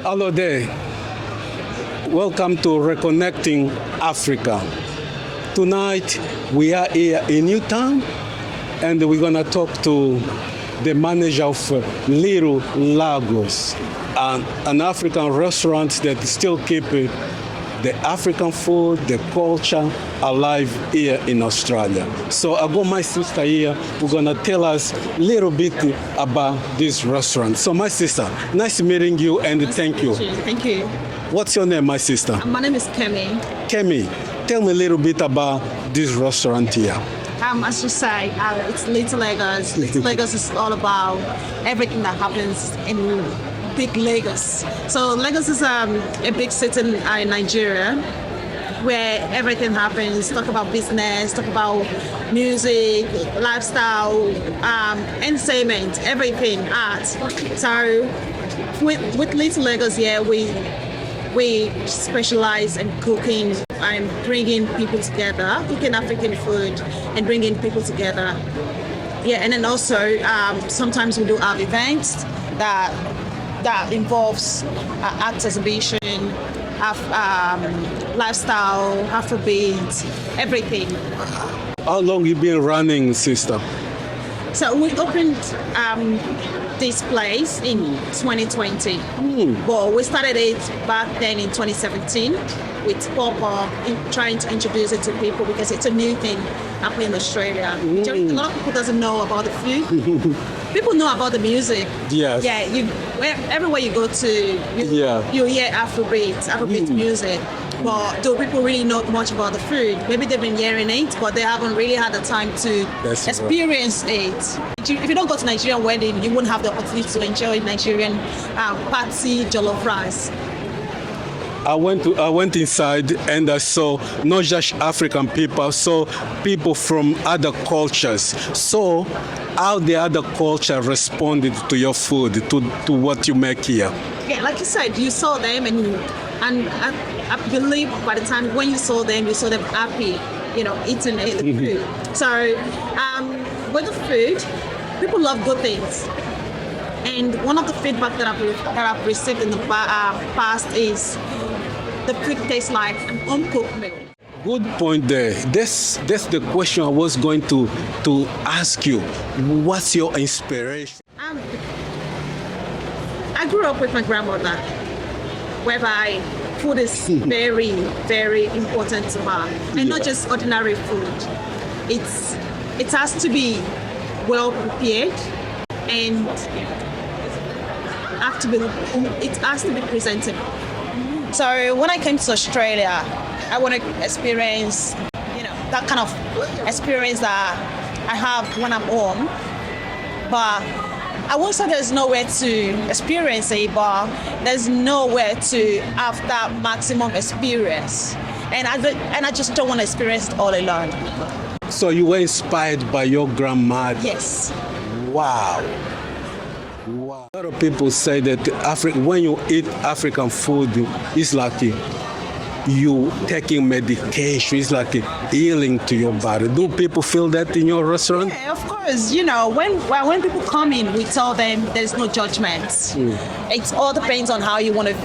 Hello there. Welcome to Reconnecting Africa. Tonight we are here in Newtown and we're going to talk to the manager of Little Lagos, an African restaurant that still keep the African food, the culture alive here in Australia. So I got my sister here who's gonna tell us a little bit about this restaurant. So my sister, nice meeting you and thank you. Thank you. What's your name, my sister? My name is Kemi. Kemi, tell me a little bit about this restaurant here. As you say, it's Little Lagos. Little Lagos is all about everything that happens in big Lagos. So Lagos is a big city in Nigeria where everything happens. Talk about business, talk about music, lifestyle, entertainment, everything, art. So with Little Lagos here, we specialize in cooking and bringing people together, cooking African food and bringing people together. Yeah, and then also sometimes we do have events that involves art exhibition, lifestyle, Afrobeat, everything. How long you been running, sister? So we opened this place in 2020, but we started it back then in 2017 with pop-up, trying to introduce it to people because it's a new thing happening in Australia. A lot of people doesn't know about the food. People know about the music. Yes. Yeah, everywhere you go to, you hear Afrobeat music. But do people really know much about the food? Maybe they've been hearing it, but they haven't really had the time to experience it. If you don't go to Nigerian wedding, you won't have the opportunity to enjoy Nigerian party jollof rice. I went inside and I saw not just African people, I saw people from other cultures. So how the other culture responded to your food, to what you make here? Yeah, like you said, you saw them and I believe by the time when you saw them happy, eating the food. So with the food, people love good things. And one of the feedback that I've received in the past is the food tastes like an uncooked meal. Good point there. That's the question I was going to ask you. What's your inspiration? I grew up with my grandmother, whereby food is very, very important to her, and not just ordinary food. It has to be well prepared, and it has to be presentable. So when I came to Australia, I want to experience, that kind of experience that I have when I'm home. But I won't say there's nowhere to experience it, but there's nowhere to have that maximum experience. And I just don't want to experience it all alone. So you were inspired by your grandmother? Yes. Wow. A lot of people say that when you eat African food, it's like you taking medication. It's like healing to your body. Do people feel that in your restaurant? Yeah, of course. When people come in, we tell them there's no judgment. It all depends on how you want to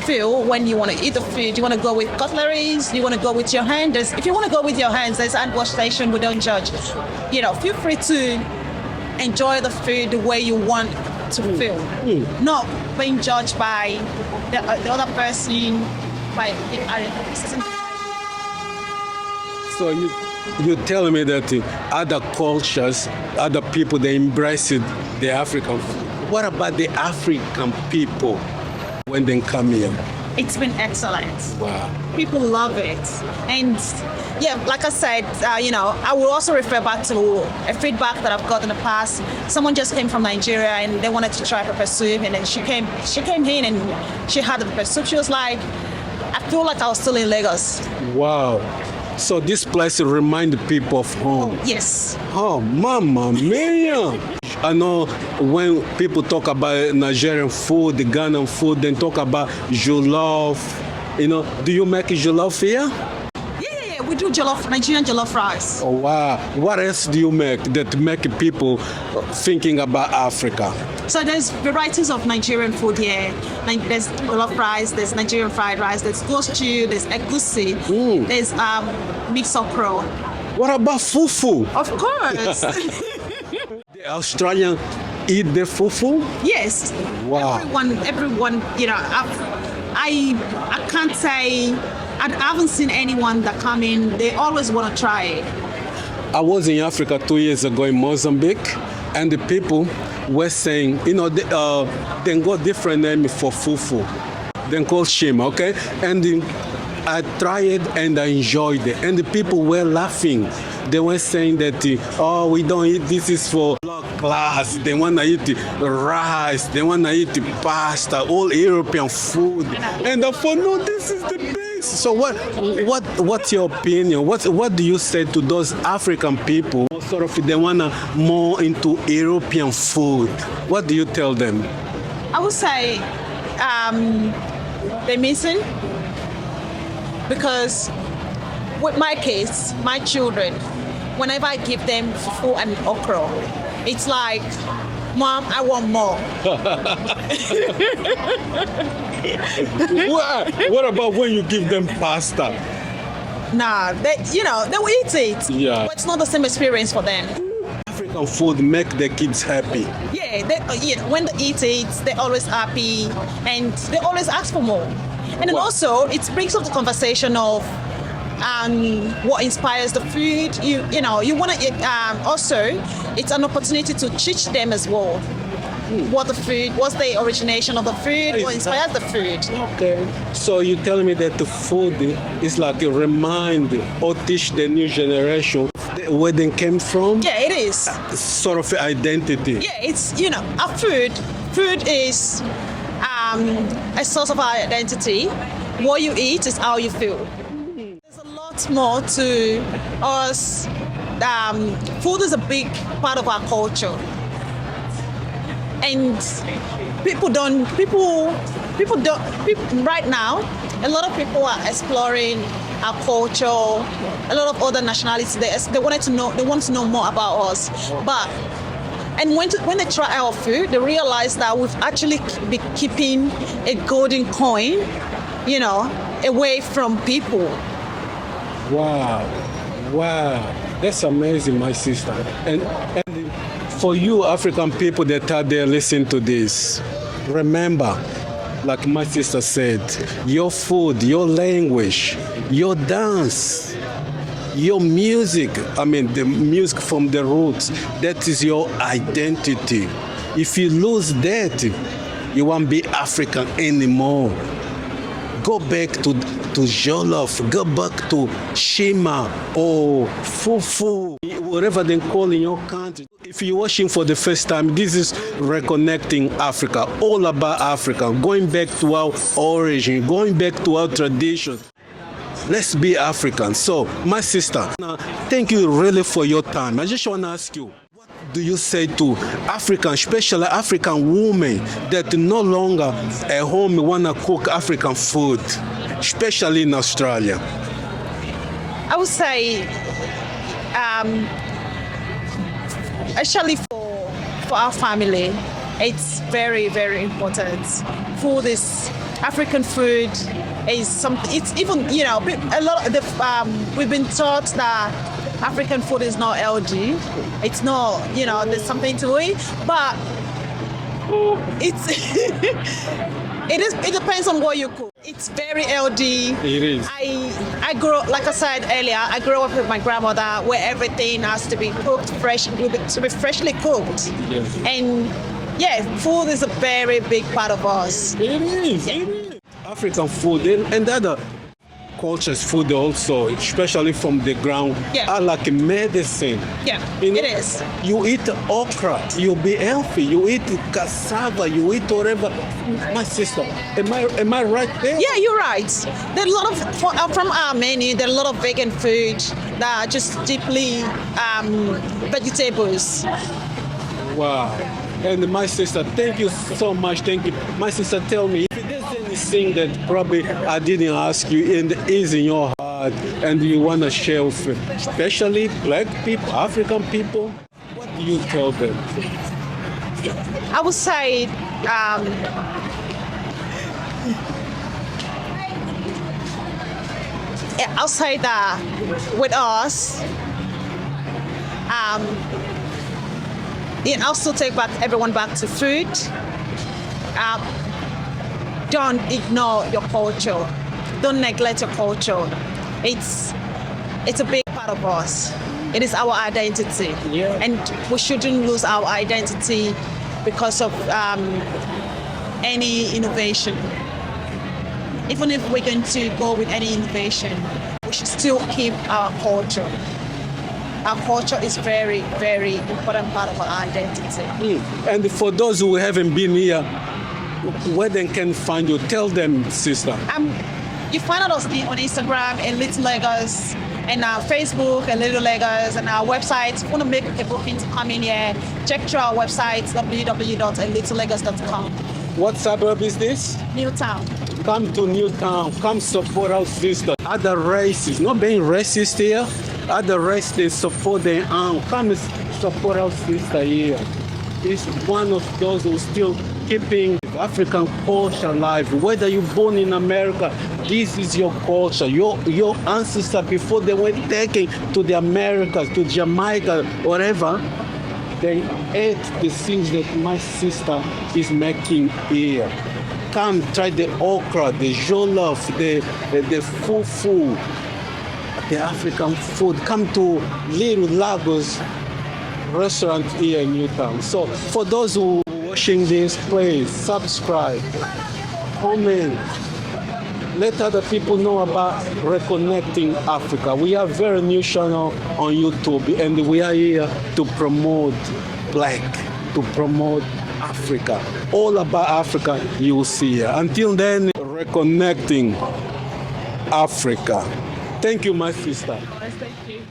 feel when you want to eat the food. You want to go with cutleries? You want to go with your hand? If you want to go with your hands, there's hand wash station. We don't judge. Feel free to enjoy the food the way you want to feel, not being judged by the other person. So you telling me that other cultures, other people, they embrace the African food. What about the African people when they come here? It's been excellent. Wow. People love it. And yeah, like I said, I will also refer back to a feedback that I've got in the past. Someone just came from Nigeria and they wanted to try pepper soup, and then she came in and she had the pepper soup. She was like, I feel like I was still in Lagos. Wow. So this place reminds people of home. Yes. Oh, Mama Mia. I know when people talk about Nigerian food, the Ghanaian food, then talk about jollof. Do you make jollof here? Yeah, we do Nigerian jollof rice. Oh, wow. What else do you make that make people thinking about Africa? So there's varieties of Nigerian food here. Like there's jollof rice, there's Nigerian fried rice, there's goat stew, there's egusi, there's mixed okra. What about fufu? Of course. The Australian eat the fufu? Yes. Wow. Everyone, I can't say, I haven't seen anyone that come in, they always want to try it. I was in Africa 2 years ago in Mozambique, and the people were saying, they got different name for fufu. They call shima, okay? And I tried it and I enjoyed it. And the people were laughing. They were saying that, we don't eat, this is for low class. They want to eat rice, they want to eat pasta, all European food. And I thought, no, this is the best. So what's your opinion? What do you say to those African people who sort of they want to more into European food? What do you tell them? I would say they're missing, because with my kids, my children, whenever I give them fufu and okra, it's like, Mom, I want more. What about when you give them pasta? Nah, they will eat it. Yeah. But it's not the same experience for them. African food make the kids happy. Yeah, when they eat it, they're always happy and they always ask for more. And then also, it brings up the conversation of what inspires the food. You want to also, it's an opportunity to teach them as well. What's the origination of the food? What inspires the food? Okay. So you're telling me that the food is like a remind or teach the new generation where they came from? Yeah, it is. Sort of identity. Yeah, it's, our food. Food is a source of our identity. What you eat is how you feel. There's a lot more to us. Food is a big part of our culture. And right now, a lot of people are exploring our culture, a lot of other nationalities, they want to know more about us. And when they try our food, they realize that we've actually been keeping a golden coin, away from people. Wow, that's amazing, my sister. And for you African people that are there listening to this, remember, like my sister said, your food, your language, your dance, your music, the music from the roots, that is your identity. If you lose that, you won't be African anymore. Go back to jollof, go back to shima or fufu, whatever they call in your country. If you're watching for the first time, this is Reconnecting Africa, all about Africa, going back to our origin, going back to our tradition. Let's be African. So, my sister, thank you really for your time. I just want to ask you, what do you say to African, especially African women that no longer at home want to cook African food, especially in Australia? I would say, actually for our family, it's very, very important. African food is something. It's even a lot of the we've been taught that African food is not healthy. It's not there's something to it, but it's it depends on what you cook. It's very healthy. It is. I grew, like I said earlier, I grew up with my grandmother where everything has to be cooked fresh, to be freshly cooked. Yes. And food is a very big part of us. It is. It is. African food and other cultures food also, especially from the ground, are like medicine. Yeah, it is. You eat okra, you'll be healthy. You eat cassava, you eat whatever. My sister, am I right there? Yeah, you're right. There are a lot of, from our menu, there are a lot of vegan food that are just deeply vegetables. Wow. And my sister, thank you so much. Thank you. My sister, tell me, if there's anything that probably I didn't ask you and is in your heart that, and you want to share with especially black people, African people, what do you tell them? I would say I'll say that with us, it also take back everyone back to food. Don't ignore your culture. Don't neglect your culture. It's a big part of us. It is our identity, and we shouldn't lose our identity because of any innovation. Even if we're going to go with any innovation, we should still keep our culture. Our culture is very, very important part of our identity. And for those who haven't been here, where they can find you, tell them, sister. You find us on Instagram, and Little Lagos, and our Facebook, and Little Lagos, and our website. If you want to make a booking to come in here, check through our website, www.littlelegos.com. What suburb is this? Newtown. Come to Newtown. Come support our sister. Other races, not being racist here. Other races, they support their own. Come support our sister here. It's one of those who still keeping African culture alive. Whether you're born in America, this is your culture. Your ancestors, before they were taken to the Americas, to Jamaica, whatever, they ate the things that my sister is making here. Come try the okra, the jollof, the fufu, the African food. Come to Little Lagos restaurant here in Newtown. So for those who are watching this, please subscribe, comment, let other people know about Reconnecting Africa. We have a very new channel on YouTube, and we are here to promote black, to promote Africa. All about Africa you will see here. Until then, Reconnecting Africa. Thank you, my sister. Thank you.